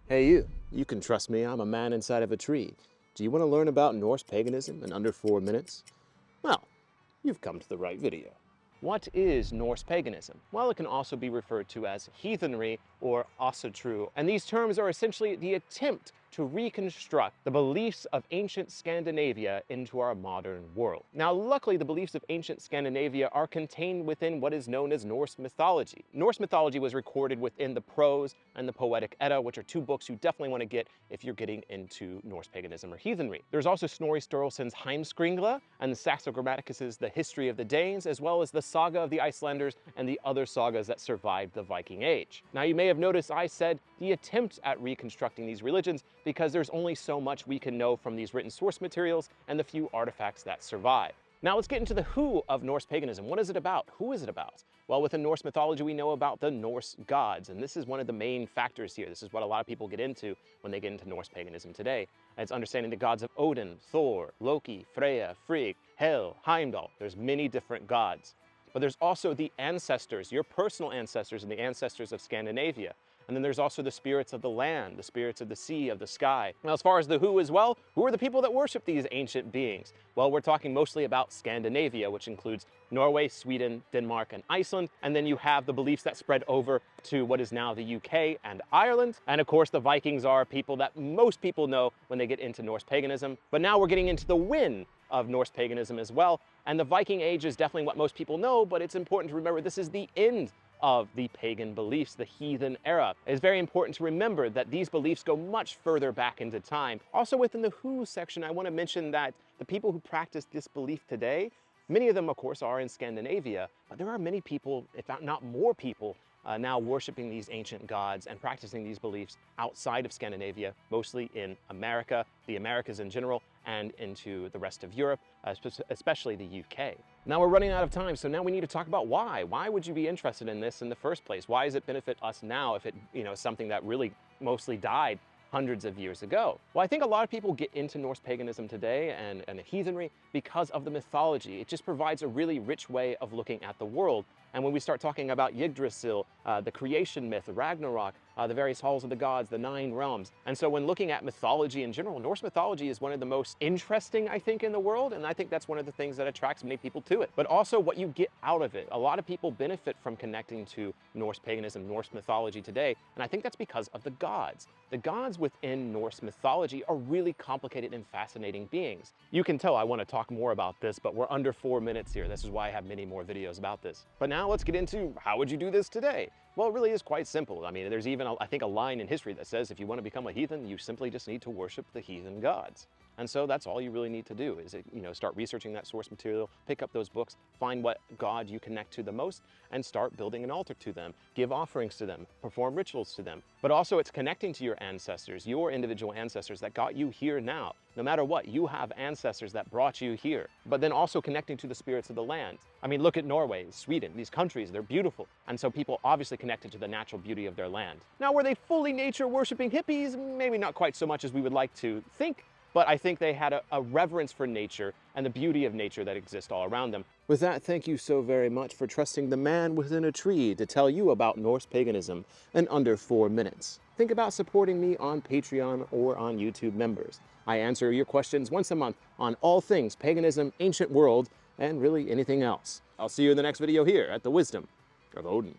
Hey you can trust me, I'm a man inside of a tree. Do you want to learn about Norse paganism in under 4 minutes? Well, you've come to the right video. What is Norse paganism? Well, it can also be referred to as heathenry or asatru, and these terms are essentially the attempt to reconstruct the beliefs of ancient Scandinavia into our modern world. Now, luckily, the beliefs of ancient Scandinavia are contained within what is known as Norse mythology. Norse mythology was recorded within the Prose and the Poetic Edda, which are two books you definitely want to get if you're getting into Norse paganism or heathenry. There's also Snorri Sturluson's Heimskringla and the Saxo Grammaticus's The History of the Danes, as well as the Saga of the Icelanders and the other sagas that survived the Viking Age. Now, you may have noticed I said the attempt at reconstructing these religions because there's only so much we can know from these written source materials and the few artifacts that survive. Now let's get into the who of Norse paganism. What is it about? Who is it about? Well, within Norse mythology, we know about the Norse gods, and this is one of the main factors here. This is what a lot of people get into when they get into Norse paganism today. It's understanding the gods of Odin, Thor, Loki, Freya, Frigg, Hel, Heimdall. There's many different gods. But there's also the ancestors, your personal ancestors and the ancestors of Scandinavia. And then there's also the spirits of the land, the spirits of the sea, of the sky. Now, as far as the who as well, who are the people that worship these ancient beings? Well, we're talking mostly about Scandinavia, which includes Norway, Sweden, Denmark, and Iceland. And then you have the beliefs that spread over to what is now the UK and Ireland. And of course, the Vikings are people that most people know when they get into Norse paganism. But now we're getting into the when of Norse paganism as well. And the Viking Age is definitely what most people know, but it's important to remember this is the end of the pagan beliefs, the heathen era. It's very important to remember that these beliefs go much further back into time. Also within the who section, I want to mention that the people who practice this belief today, many of them of course are in Scandinavia, but there are many people, if not more people, now worshiping these ancient gods and practicing these beliefs outside of Scandinavia, mostly in America, the Americas in general, and into the rest of Europe, especially the UK. Now we're running out of time, so now we need to talk about why. Why would you be interested in this in the first place? Why does it benefit us now if it, is something that really mostly died hundreds of years ago? Well, I think a lot of people get into Norse paganism today and heathenry because of the mythology. It just provides a really rich way of looking at the world. And when we start talking about Yggdrasil, the creation myth, Ragnarok, the various halls of the gods, the 9 realms. And so when looking at mythology in general, Norse mythology is one of the most interesting, I think, in the world. And I think that's one of the things that attracts many people to it. But also what you get out of it. A lot of people benefit from connecting to Norse paganism, Norse mythology today. And I think that's because of the gods. The gods within Norse mythology are really complicated and fascinating beings. You can tell I want to talk more about this, but we're under 4 minutes here. This is why I have many more videos about this. But now let's get into how would you do this today? Well, it really is quite simple. I mean, there's even, I think, a line in history that says if you want to become a heathen, you simply just need to worship the heathen gods. And so that's all you really need to do is, start researching that source material, pick up those books, find what god you connect to the most, and start building an altar to them, give offerings to them, perform rituals to them. But also it's connecting to your ancestors, your individual ancestors that got you here now. No matter what, you have ancestors that brought you here. But then also connecting to the spirits of the land. I mean, look at Norway, Sweden, these countries, they're beautiful. And so people obviously connected to the natural beauty of their land. Now, were they fully nature-worshiping hippies? Maybe not quite so much as we would like to think, but I think they had a reverence for nature and the beauty of nature that exists all around them. With that, thank you so very much for trusting the man within a tree to tell you about Norse paganism in under 4 minutes. Think about supporting me on Patreon or on YouTube members. I answer your questions once a month on all things paganism, ancient world, and really anything else. I'll see you in the next video here at the Wisdom of Odin.